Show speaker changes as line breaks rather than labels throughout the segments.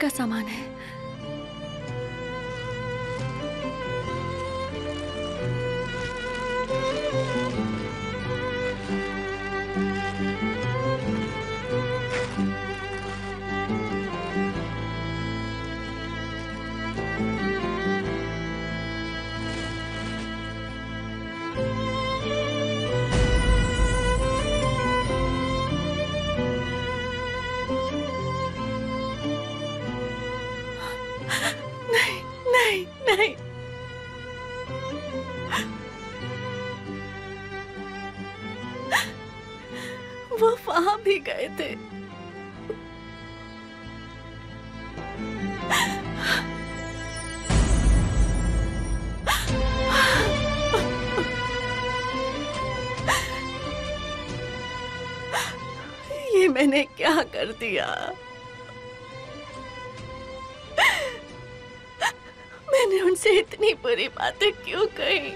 का सामान है। नहीं नहीं, वो वहां भी गए थे। ये मैंने क्या कर दिया? मैंने उनसे इतनी बुरी बातें क्यों कही?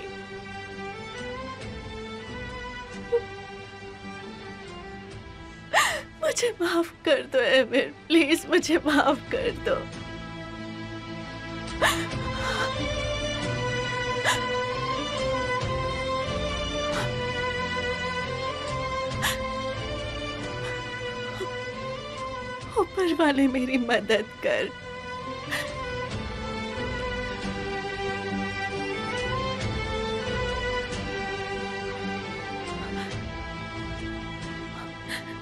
मुझे माफ कर दो एमिर, प्लीज मुझे माफ कर दो। ऊपर वाले मेरी मदद कर।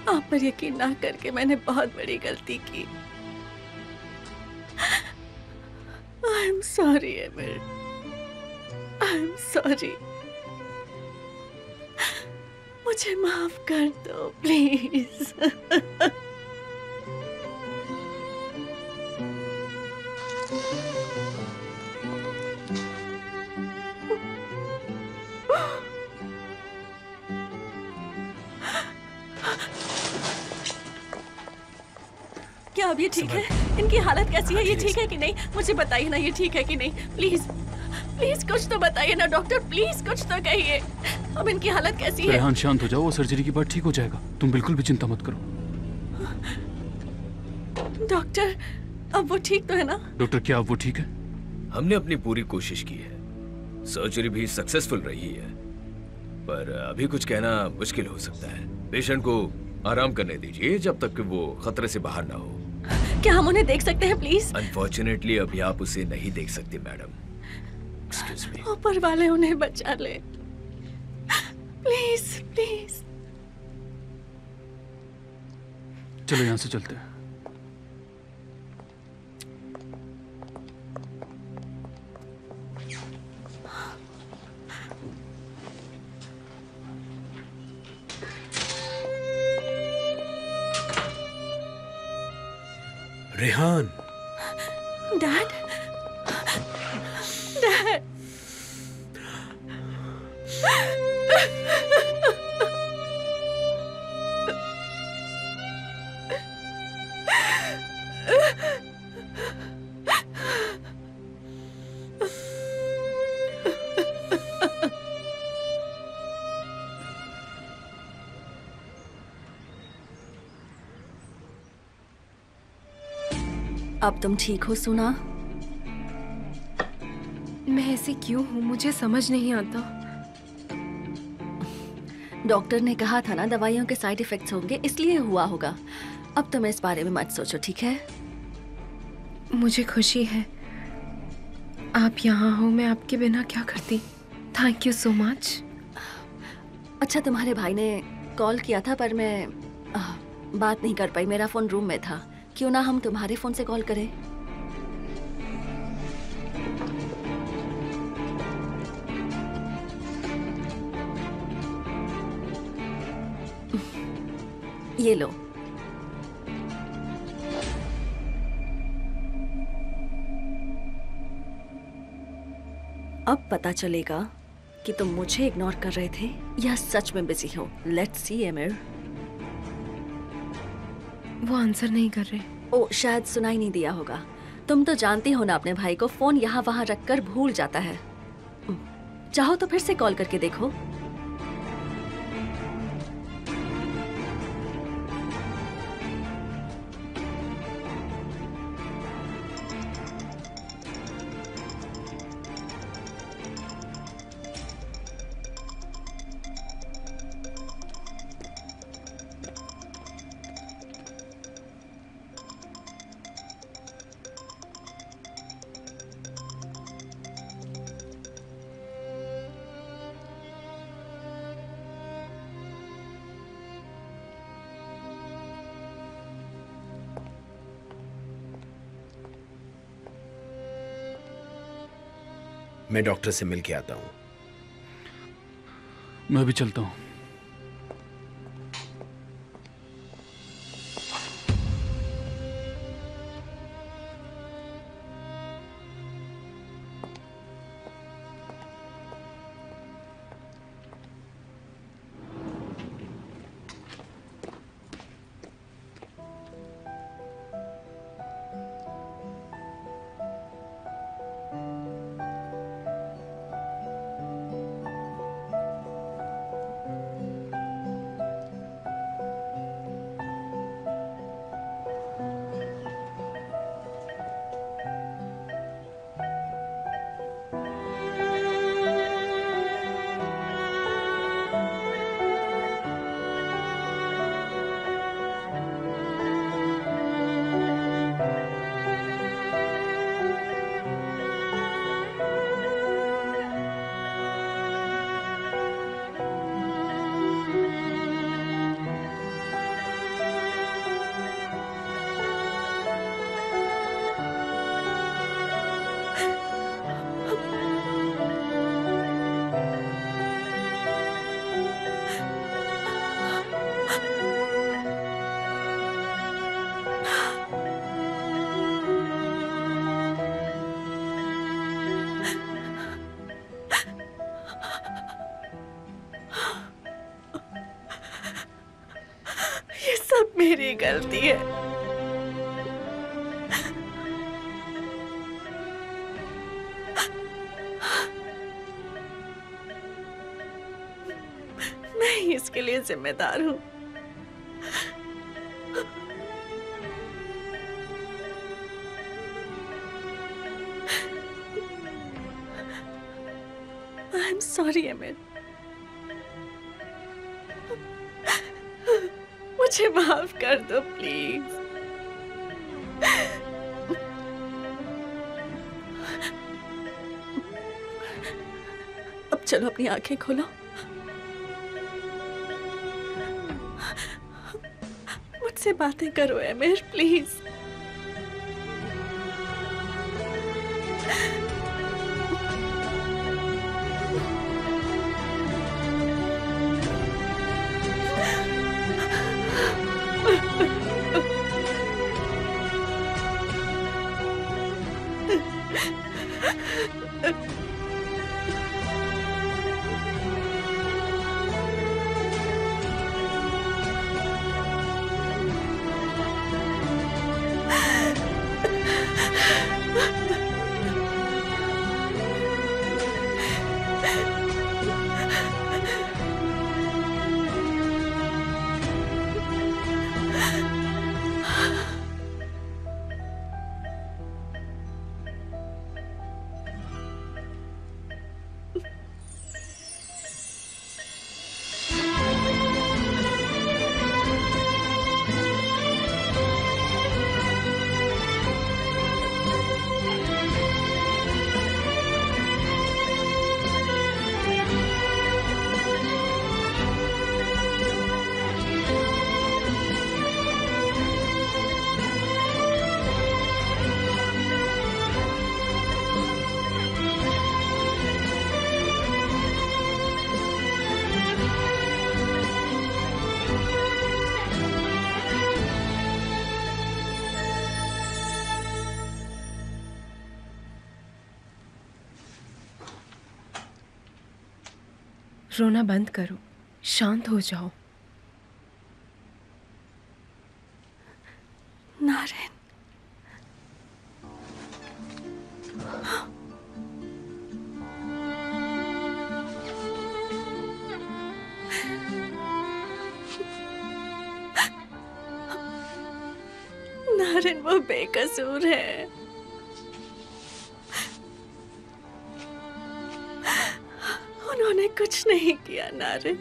आप पर यकीन ना करके मैंने बहुत बड़ी गलती की। I am sorry emir, I am sorry. मुझे माफ कर दो प्लीज। क्या अब ये ठीक है? इनकी हालत कैसी है? ये ठीक है कि नहीं? मुझे बताइए ना, ये ठीक है कि नहीं? प्लीज प्लीज कुछ तो बताइए ना डॉक्टर, प्लीज कुछ तो कहिए। अब इनकी हालत कैसी है?
रेहान शांत हो जाओ, वो सर्जरी के बाद ठीक हो जाएगा। तुम बिल्कुल भी चिंता मत करो।
डॉक्टर अब वो ठीक तो है ना?
डॉक्टर क्या अब वो ठीक है?
हमने अपनी पूरी कोशिश की है, सर्जरी भी सक्सेसफुल रही है, पर अभी कुछ कहना मुश्किल हो सकता है। पेशेंट को आराम करने दीजिए जब तक कि वो खतरे से बाहर ना हो।
क्या हम उन्हें देख सकते हैं प्लीज?
अनफॉर्चुनेटली अभी आप उसे नहीं देख सकते मैडम। Excuse me.
ऊपर वाले उन्हें बचा ले प्लीज प्लीज।
चलो यहाँ से चलते हैं।
रेहान।
Dad, dad. अब तुम ठीक हो सुना?
मैं ऐसे क्यों हूँ मुझे समझ नहीं आता।
डॉक्टर ने कहा था ना दवाइयों के साइड इफेक्ट्स होंगे, इसलिए हुआ होगा। अब तुम इस बारे में मत सोचो, ठीक है?
मुझे खुशी है आप यहाँ हो, मैं आपके बिना क्या करती। Thank you so much.
अच्छा तुम्हारे भाई ने कॉल किया था पर मैं बात नहीं कर पाई, मेरा फोन रूम में था। क्यों ना हम तुम्हारे फोन से कॉल करें? ये लो। अब पता चलेगा कि तुम मुझे इग्नोर कर रहे थे या सच में बिजी हो। Let's see emir.
वो आंसर नहीं कर रहे।
ओ शायद सुनाई नहीं दिया होगा। तुम तो जानती हो ना अपने भाई को, फोन यहाँ वहाँ रखकर भूल जाता है। चाहो तो फिर से कॉल करके देखो।
मैं डॉक्टर से मिल के आता हूँ।
मैं भी चलता हूँ।
ये सब मेरी गलती है। मैं ही इसके लिए जिम्मेदार हूँ। I am sorry Amit. मुझे माफ कर दो प्लीज। अब चलो अपनी आंखें खोलो। मुझसे बातें करो अमीर प्लीज।
रोना बंद करो, शांत हो जाओ।
नारायण, नारायण वो बेकसूर है। उन्होंने कुछ नहीं किया नारायण।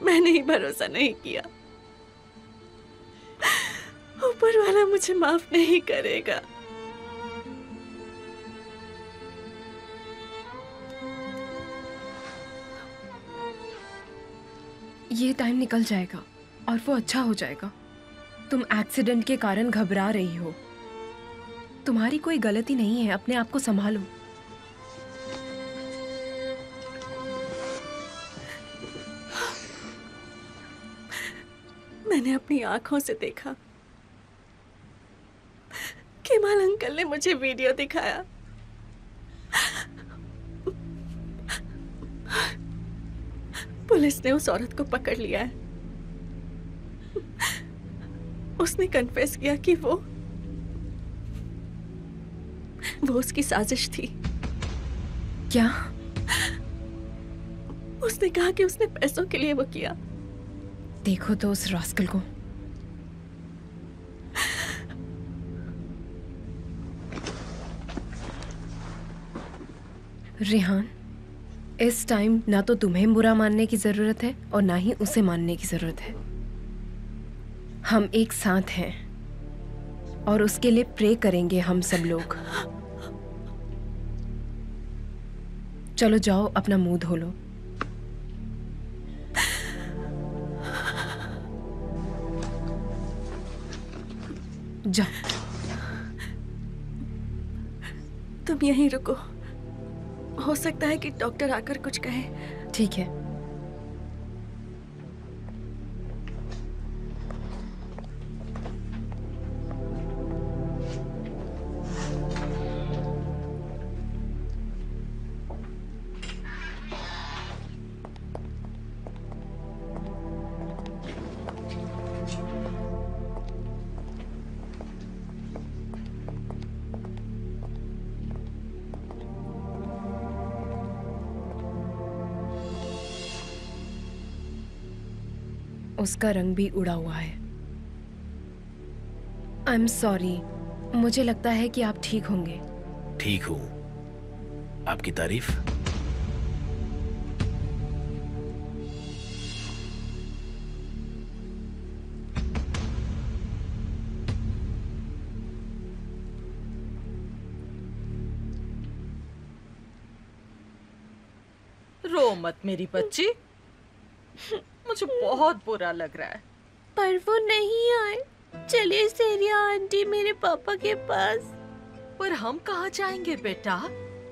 मैंने ही भरोसा नहीं किया। ऊपर वाला मुझे माफ नहीं करेगा।
ये टाइम निकल जाएगा और वो अच्छा हो जाएगा। तुम एक्सीडेंट के कारण घबरा रही हो। तुम्हारी कोई गलती नहीं है, अपने आप को संभालो।
मैंने अपनी आंखों से देखा, केमाल अंकल ने मुझे वीडियो दिखाया। पुलिस ने उस औरत को पकड़ लिया है। उसने कन्फेस किया कि वो उसकी साजिश थी।
क्या?
उसने कहा कि उसने पैसों के लिए वो किया।
देखो तो उस रास्कल को। रेहान, इस टाइम ना तो तुम्हें बुरा मानने की जरूरत है और ना ही उसे मानने की जरूरत है। हम एक साथ हैं और उसके लिए प्रे करेंगे हम सब लोग। चलो जाओ, अपना मुंह धो लो। जाओ।
तुम यहीं रुको, हो सकता है कि डॉक्टर आकर कुछ कहे।
ठीक है। उसका रंग भी उड़ा हुआ है। I am sorry. मुझे लगता है कि आप ठीक होंगे।
ठीक हूं। आपकी तारीफ।
रो मत मेरी बच्ची, मुझे बहुत बुरा लग रहा है।
पर वो नहीं आए। चलिए सेरिया आंटी मेरे पापा के पास।
पर हम कहाँ जाएंगे बेटा?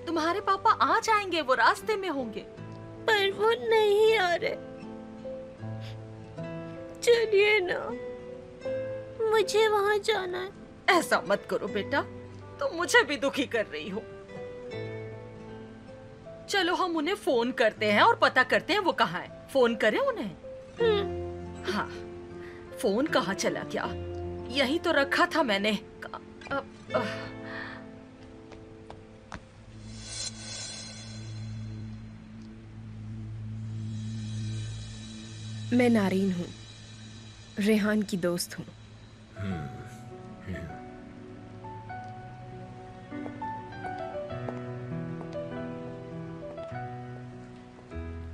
तुम्हारे पापा आ जाएंगे, वो रास्ते में होंगे।
पर वो नहीं आ रहे। चलिए ना, मुझे वहाँ जाना है।
ऐसा मत करो बेटा, तुम मुझे भी दुखी कर रही हो। चलो हम उन्हें फोन करते हैं और पता करते हैं वो कहाँ है। फोन करें उन्हें? हाँ, फोन कहाँ चला गया? यहीं तो रखा था मैंने।
मैं नारीन हूँ, रेहान की दोस्त हूँ।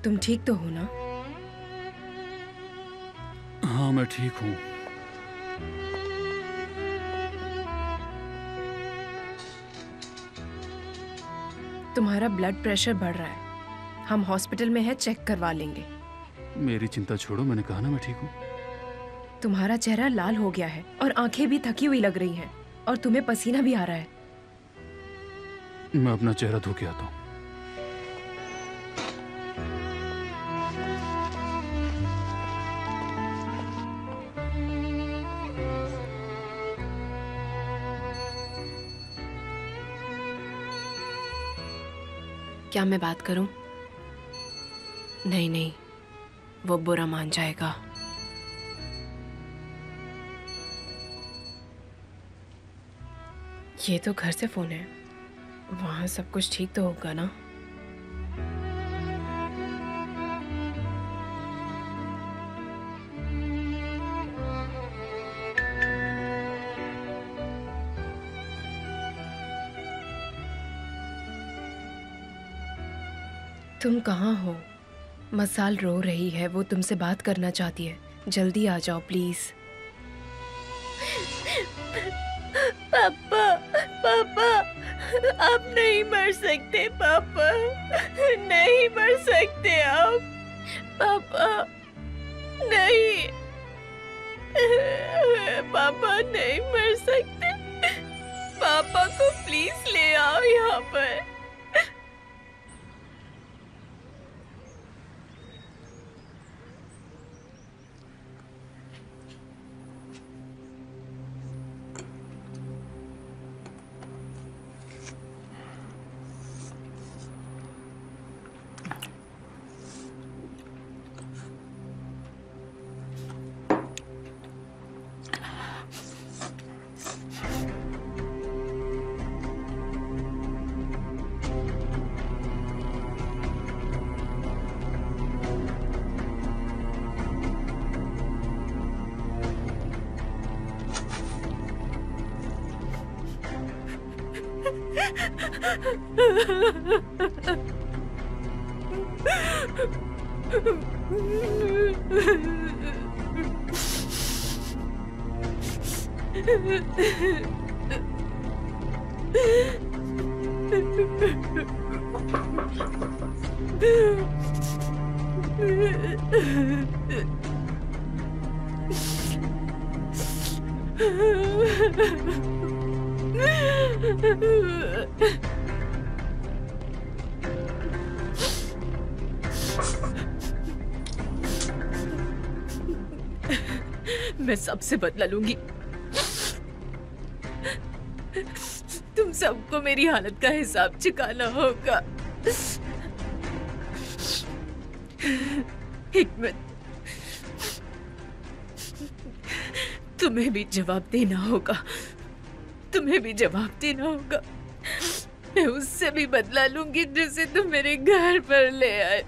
तुम ठीक तो हो ना?
हाँ, मैं ठीक हूँ।
तुम्हारा ब्लड प्रेशर बढ़ रहा है। हम हॉस्पिटल में है, चेक करवा लेंगे।
मेरी चिंता छोड़ो, मैंने कहा ना मैं ठीक हूँ।
तुम्हारा चेहरा लाल हो गया है और आंखें भी थकी हुई लग रही हैं और तुम्हें पसीना भी आ रहा है।
मैं अपना चेहरा धो के आता हूँ।
क्या मैं बात करूं? नहीं नहीं, वो बुरा मान जाएगा। ये तो घर से फोन है, वहां सब कुछ ठीक तो होगा ना? तुम कहाँ हो? मसाल रो रही है, वो तुमसे बात करना चाहती है। जल्दी आ जाओ प्लीज।
पापा, पापा, आप नहीं मर सकते। पापा, नहीं मर सकते आप। पापा, नहीं। पापा नहीं मर सकते। पापा को प्लीज ले आओ यहाँ पर। मैं सबसे बदला लूंगी। तुम सबको मेरी हालत का हिसाब चुकाना होगा। हिकमत, तुम्हें भी जवाब देना होगा। तुम्हें भी जवाब देना होगा। मैं उससे भी बदला लूंगी जिसे तुम मेरे घर पर ले आए।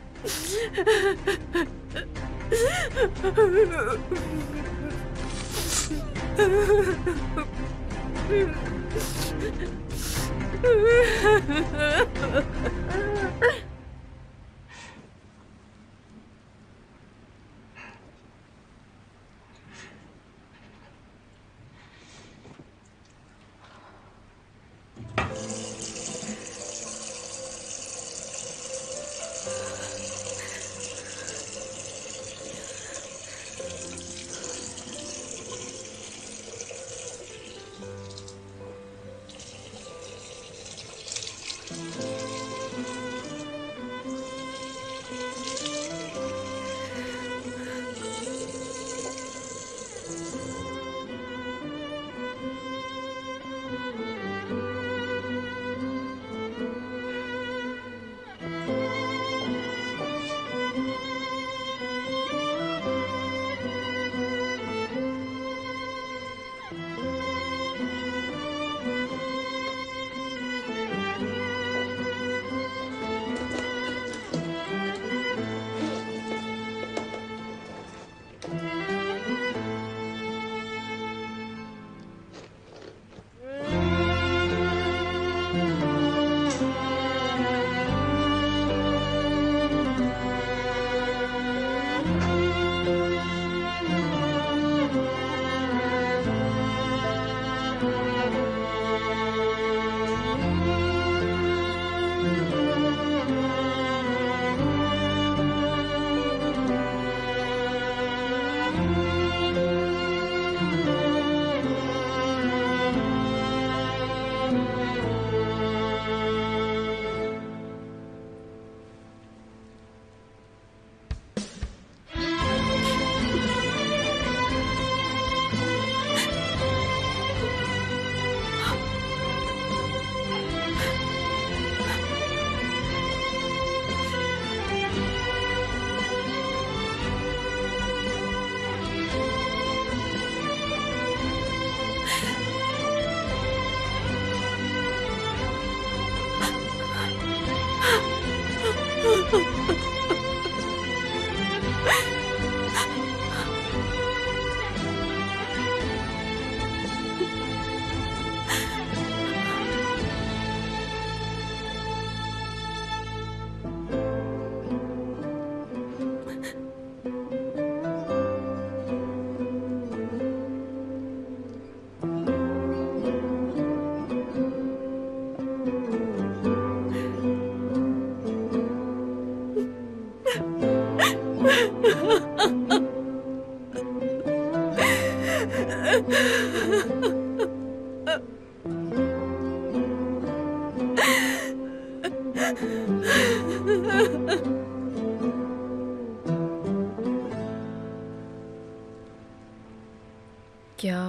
क्या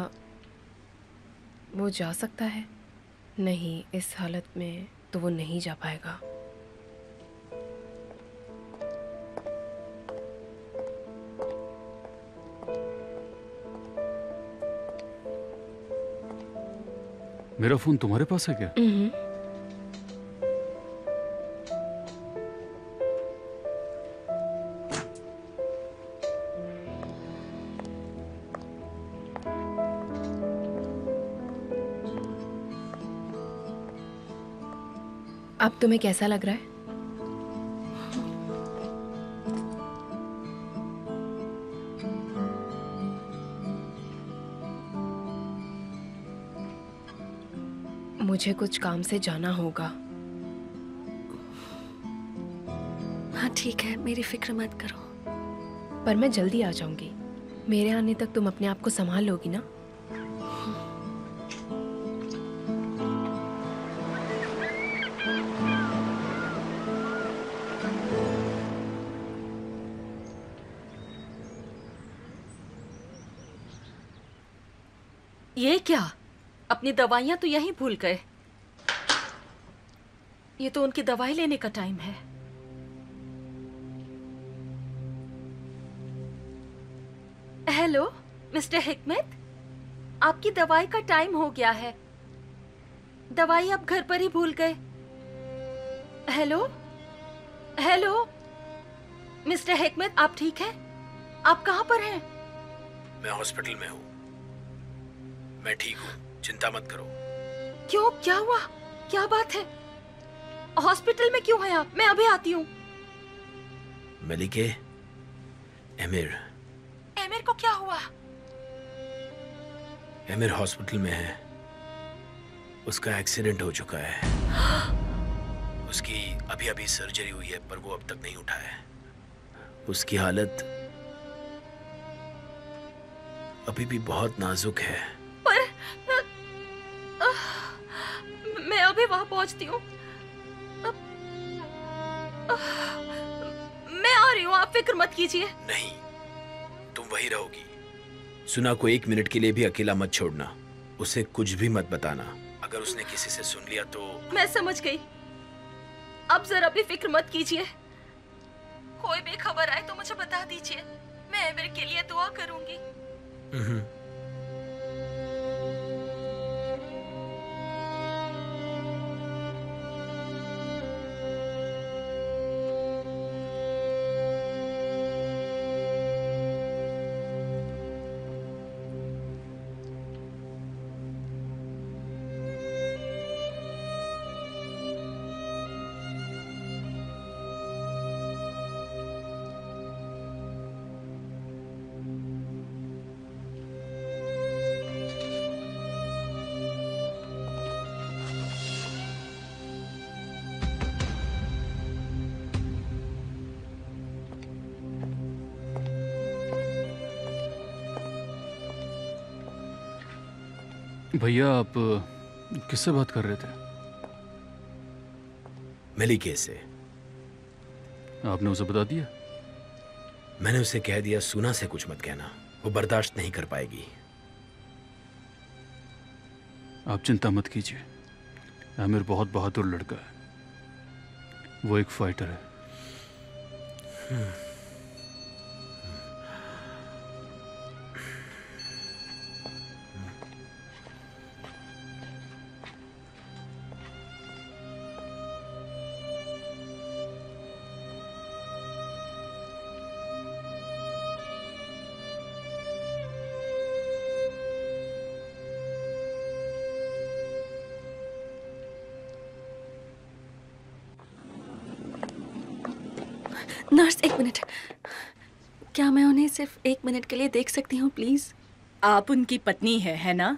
वो जा सकता है? नहीं, इस हालत में तो वो नहीं जा पाएगा।
मेरा फोन तुम्हारे पास है क्या?
अब तुम्हें कैसा लग रहा है? मुझे कुछ काम से जाना होगा।
हाँ ठीक है, मेरी फिक्र मत करो।
पर मैं जल्दी आ जाऊंगी। मेरे आने तक तुम अपने आप को संभाल लोगी ना?
ये क्या? अपनी दवाइयां तो यहीं भूल गए। ये तो उनकी दवाई लेने का टाइम है। हेलो मिस्टर हिकमत, आपकी दवाई का टाइम हो गया है। दवाई आप घर पर ही भूल गए। हेलो हेलो मिस्टर हिकमत, आप ठीक हैं? आप कहां पर हैं?
मैं हॉस्पिटल में हूँ। मैं ठीक हूँ, चिंता मत करो।
क्यों, क्या हुआ? क्या बात है? हॉस्पिटल में क्यों हैं आप? मैं अभी आती हूँ।
मलिके, एमिर
को क्या हुआ?
एमिर हॉस्पिटल में है। उसका एक्सीडेंट हो चुका है। उसकी अभी अभी सर्जरी हुई है, पर वो अब तक नहीं उठा है। उसकी हालत अभी भी बहुत नाजुक है।
पर मैं अभी वहां पहुंचती हूँ। मैं आ रही हूँ, आप फिक्र मत कीजिए।
नहीं, तुम वही रहोगी। सुना को 1 मिनट के लिए भी अकेला मत छोड़ना। उसे कुछ भी मत बताना। अगर उसने किसी से सुन लिया तो।
मैं समझ गई। अब जरा भी फिक्र मत कीजिए। कोई भी खबर आए तो मुझे बता दीजिए। मैं एमिर के लिए दुआ करूंगी।
भैया, आप किससे बात कर रहे थे?
मलिके से।
आपने उसे बता दिया?
मैंने उसे कह दिया, सुना से कुछ मत कहना, वो बर्दाश्त नहीं कर पाएगी।
आप चिंता मत कीजिए। आमिर बहुत बहादुर लड़का है। वो एक फाइटर है।
Nurse, 1 minute. क्या मैं उन्हें सिर्फ 1 मिनट के लिए देख सकती हूँ प्लीज?
आप उनकी पत्नी है ना?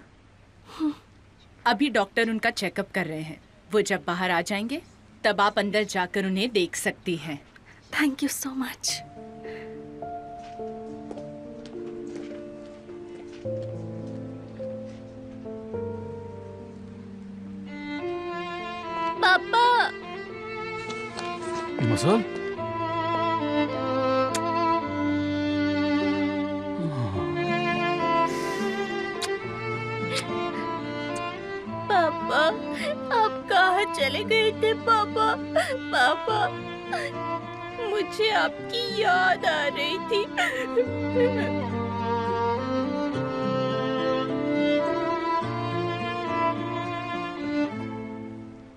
अभी डॉक्टर उनका चेकअप कर रहे हैं। वो जब बाहर आ जाएंगे तब आप अंदर जाकर उन्हें देख सकती हैं।
Thank you so much. पापा,
मसल?
पापा, आप कहाँ चले गए थे पापा? पापा, मुझे आपकी याद आ रही थी।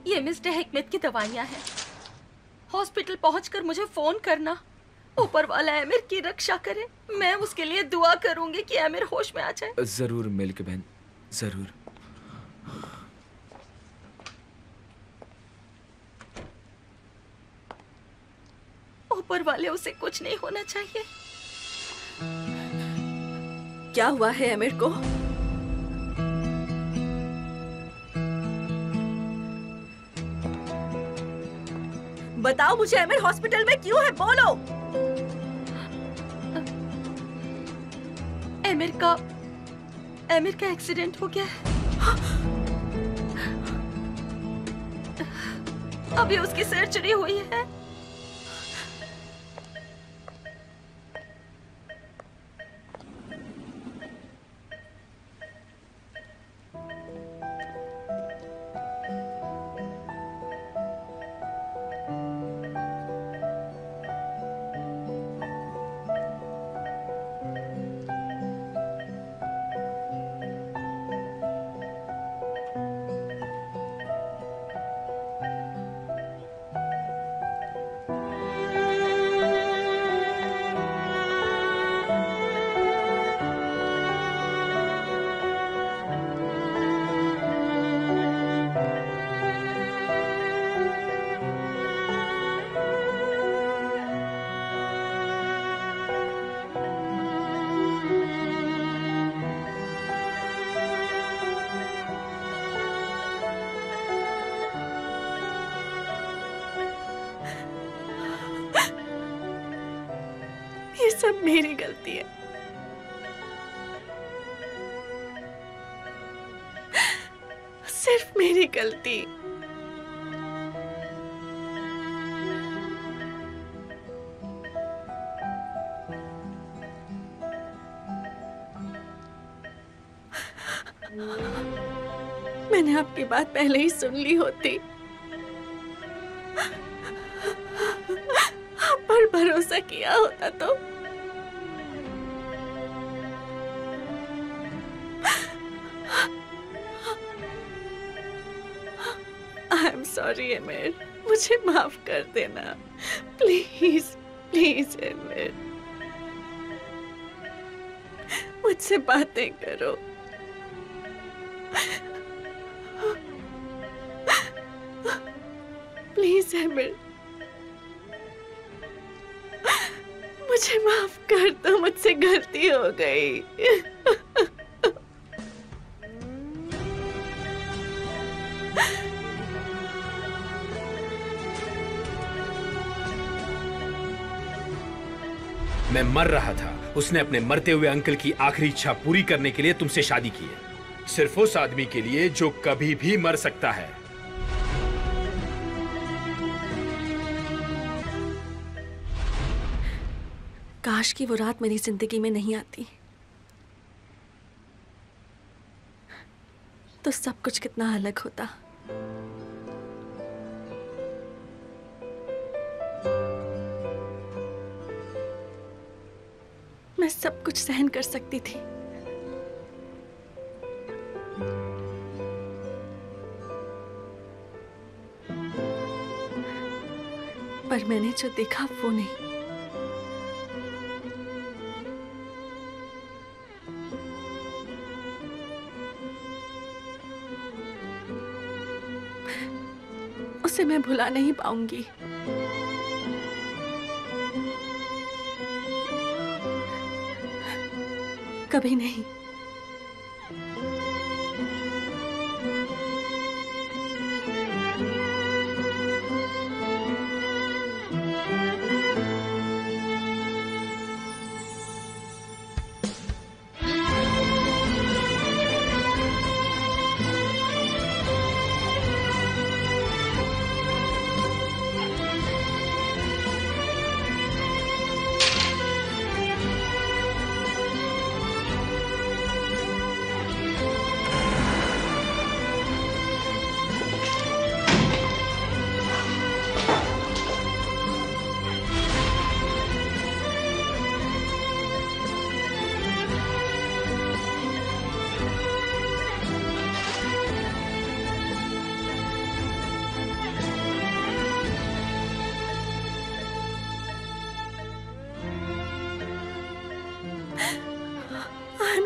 ये मिस्टर हिकमत की दवाइयाँ हैं। हॉस्पिटल पहुंचकर मुझे फोन करना। ऊपर वाला आमिर की रक्षा करे। मैं उसके लिए दुआ करूंगी कि आमिर होश में आ जाए।
जरूर मिल्क बहन, जरूर।
ऊपर वाले उसे कुछ नहीं होना चाहिए।
क्या हुआ है आमिर को? बताओ मुझे, आमिर हॉस्पिटल में क्यों है? बोलो।
आमिर का एक्सीडेंट हो गया है। अभी उसकी सर्जरी हुई है।
ये सब मेरी गलती है। सिर्फ मेरी गलती। मैंने आपकी बात पहले ही सुन ली होती, आप पर भरोसा किया होता तो। आई एम सॉरी आमिर, मुझे माफ कर देना प्लीज प्लीज आमिर, मुझसे बातें करो। प्लीज आमिर, मुझे माफ कर दो, मुझसे गलती हो गई।
मैं मर रहा था, उसने अपने मरते हुए अंकल की आखिरी इच्छा पूरी करने के लिए तुमसे शादी की है। सिर्फ उस आदमी के लिए जो कभी भी मर सकता है।
काश कि वो रात मेरी जिंदगी में नहीं आती, तो सब कुछ कितना अलग होता। मैं सब कुछ सहन कर सकती थी, पर मैंने जो देखा वो नहीं। उसे मैं भुला नहीं पाऊंगी। कभी नहीं।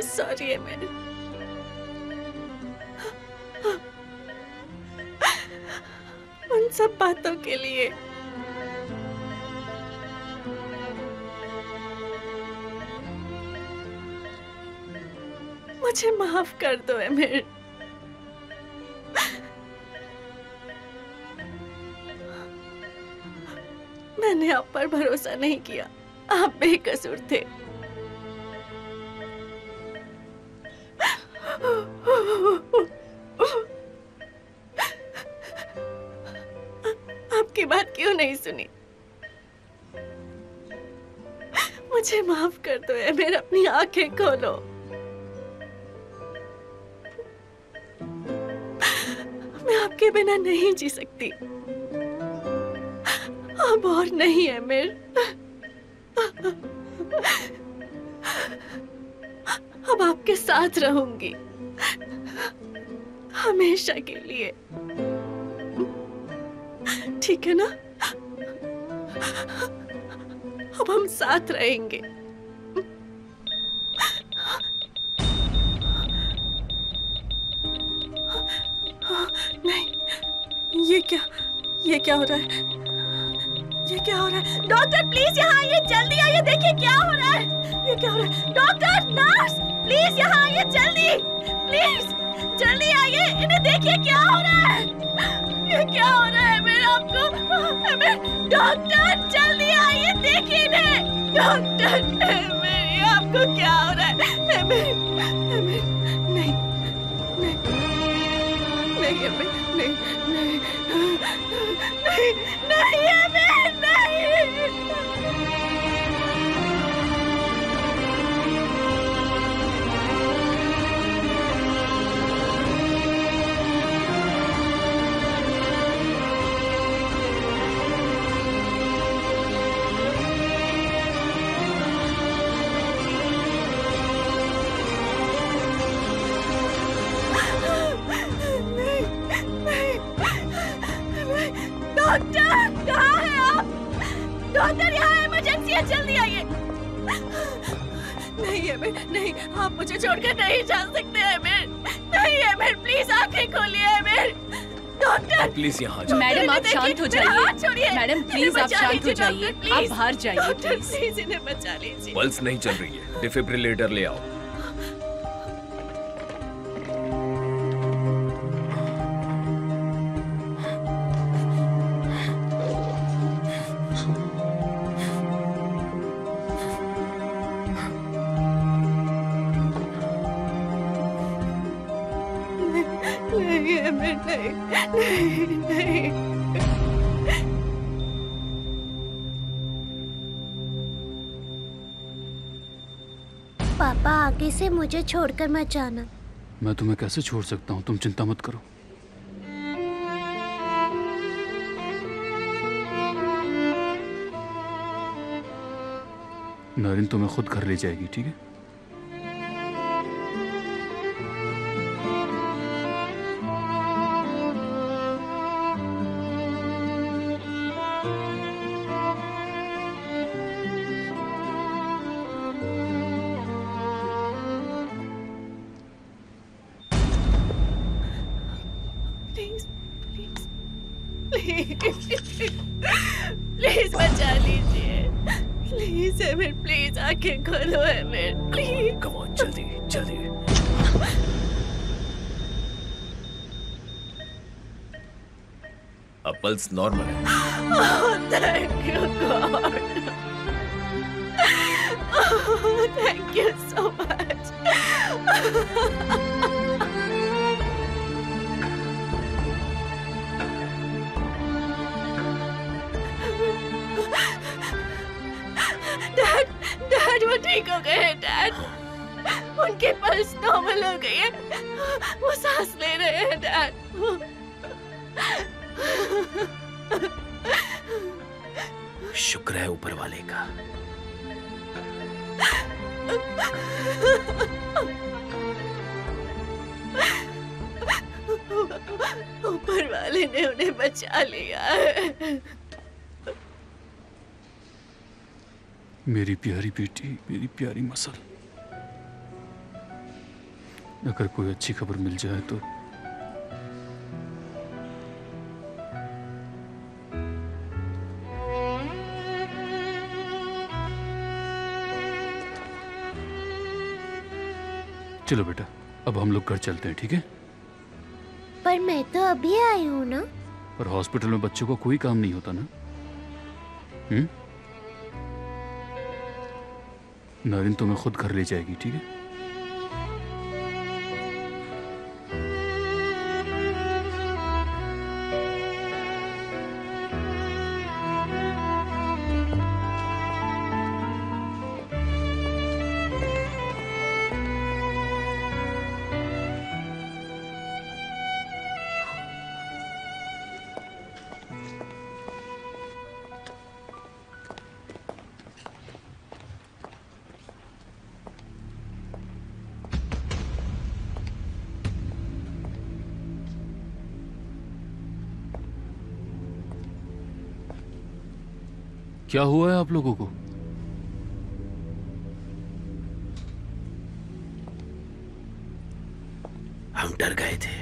सॉरी अमीर। उन सब बातों के लिए। मुझे माफ कर दो अमीर। मैंने आप पर भरोसा नहीं किया। आप बेकसूर थे। आपकी बात क्यों नहीं सुनी? मुझे माफ कर दो अमीर। अपनी आंखें खोलो। मैं आपके बिना नहीं जी सकती। अब और नहीं है अमीर। अब आपके साथ रहूंगी हमेशा के लिए। ठीक है ना? अब हम साथ रहेंगे। नहीं, ये क्या हो रहा है? ये क्या हो रहा है? डॉक्टर प्लीज यहाँ आइए, जल्दी आइए, देखिए क्या हो रहा है। ये क्या हो रहा है? डॉक्टर, नर्स प्लीज यहाँ आइए, जल्दी प्लीज जल्दी आइए, इन्हें देखिए क्या हो रहा है। ये क्या हो रहा है मेरे आपको? डॉक्टर जल्दी आइए, देखिए इन्हें। डॉक्टर ये आपको क्या हो रहा है? नहीं नहीं नहीं नहीं नहीं नहीं नहीं। डॉक्टर कहाँ है आप? डॉक्टर यहाँ इमरजेंसी है, जल्दी आइए। नहीं अमीर, नहीं, आप मुझे छोड़कर नहीं जा सकते अमीर। नहीं अमीर, प्लीज आंखें खोलिए अमीर। डॉक्टर
प्लीज यहाँ
मैडम आप शांत हो जाइए। मैडम प्लीज आप शांत हो जाइए। आप बाहर जाइए
प्लीज, इन्हें बचा लीजिए।
पल्स नहीं चल रही है, डिफिब्रिलेटर ले आओ।
नहीं अमीर, नहीं नहीं।
पापा आगे से मुझे छोड़कर मत जाना।
मैं तुम्हें कैसे छोड़ सकता हूँ? तुम चिंता मत करो। नरीन तुम्हें खुद घर ले जाएगी, ठीक है?
प्लीज बचा लीजिए। प्लीज अमीर, प्लीज आंखें खोलो अमीर, प्लीज।
कम ऑन, जल्दी जल्दी। अब पल्स नॉर्मल है।
Thank you God. Thank you so much. Dad वो ठीक हो गए हैं डैड। उनके पल्स नॉर्मल हो गई है, वो सांस ले रहे हैं डैड।
शुक्र है ऊपर वाले का।
ऊपर वाले ने उन्हें बचा लिया है।
मेरी प्यारी बेटी, मेरी प्यारी मसल। अगर कोई अच्छी खबर मिल जाए तो। चलो बेटा, अब हम लोग घर चलते हैं, ठीक है?
पर मैं तो अभी आई हूँ ना।
पर हॉस्पिटल में बच्चों को कोई काम नहीं होता ना। नारिन तुम्हें खुद घर ले जाएगी, ठीक है? क्या हुआ है आप लोगों को?
हम डर गए थे।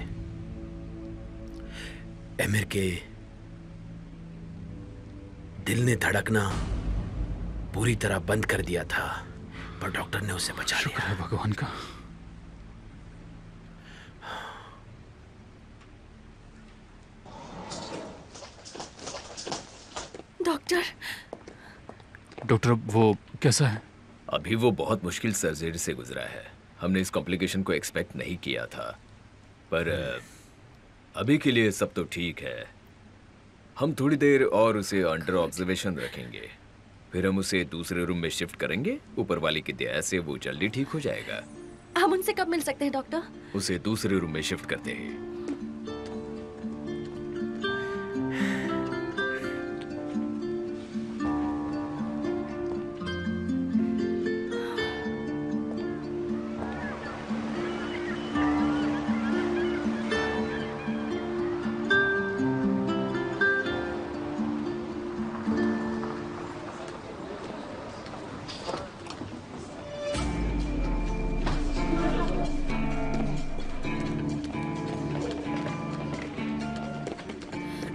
एमिर के दिल ने धड़कना पूरी तरह बंद कर दिया था, पर डॉक्टर ने उसे बचा लिया।
शुक्र है भगवान का। डॉक्टर, वो कैसा है?
अभी वो बहुत मुश्किल सर्जरी से गुजरा है। हमने इस कॉम्प्लिकेशन को एक्सपेक्ट नहीं किया था, पर अभी के लिए सब तो ठीक है। हम थोड़ी देर और उसे अंडर ऑब्जर्वेशन रखेंगे, फिर हम उसे दूसरे रूम में शिफ्ट करेंगे। ऊपर वाले की दया से वो जल्दी ठीक हो जाएगा।
हम उनसे कब मिल सकते हैं डॉक्टर?
उसे दूसरे रूम में शिफ्ट करते हैं।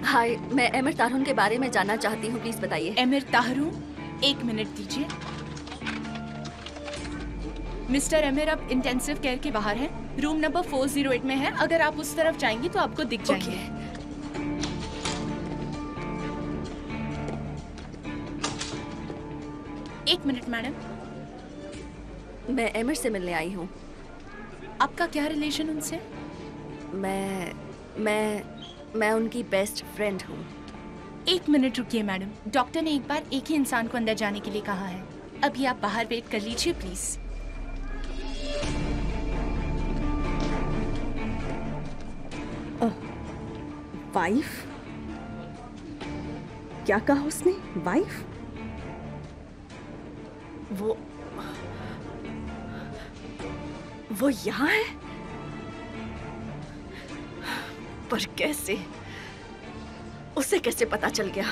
हाय, मैं एमिर तारून के बारे में जानना चाहती हूँ, प्लीज बताइए।
एमिर तारून, 1 मिनट दीजिए। मिस्टर एमिर अब इंटेंसिव केयर के बाहर हैं, रूम नंबर 408 में है। अगर आप उस तरफ जाएंगी तो आपको दिख जाएंगे। एक मिनट मैडम।
मैं एमिर से मिलने आई हूँ।
आपका क्या रिलेशन उनसे?
मैं उनकी बेस्ट फ्रेंड हूँ।
1 मिनट रुकिए मैडम, डॉक्टर ने एक बार एक ही इंसान को अंदर जाने के लिए कहा है। अभी आप बाहर वेट कर लीजिए प्लीज।
वाइफ? क्या कहा उसने? वाइफ?
वो यहाँ है? पर कैसे? उसे कैसे पता चल गया?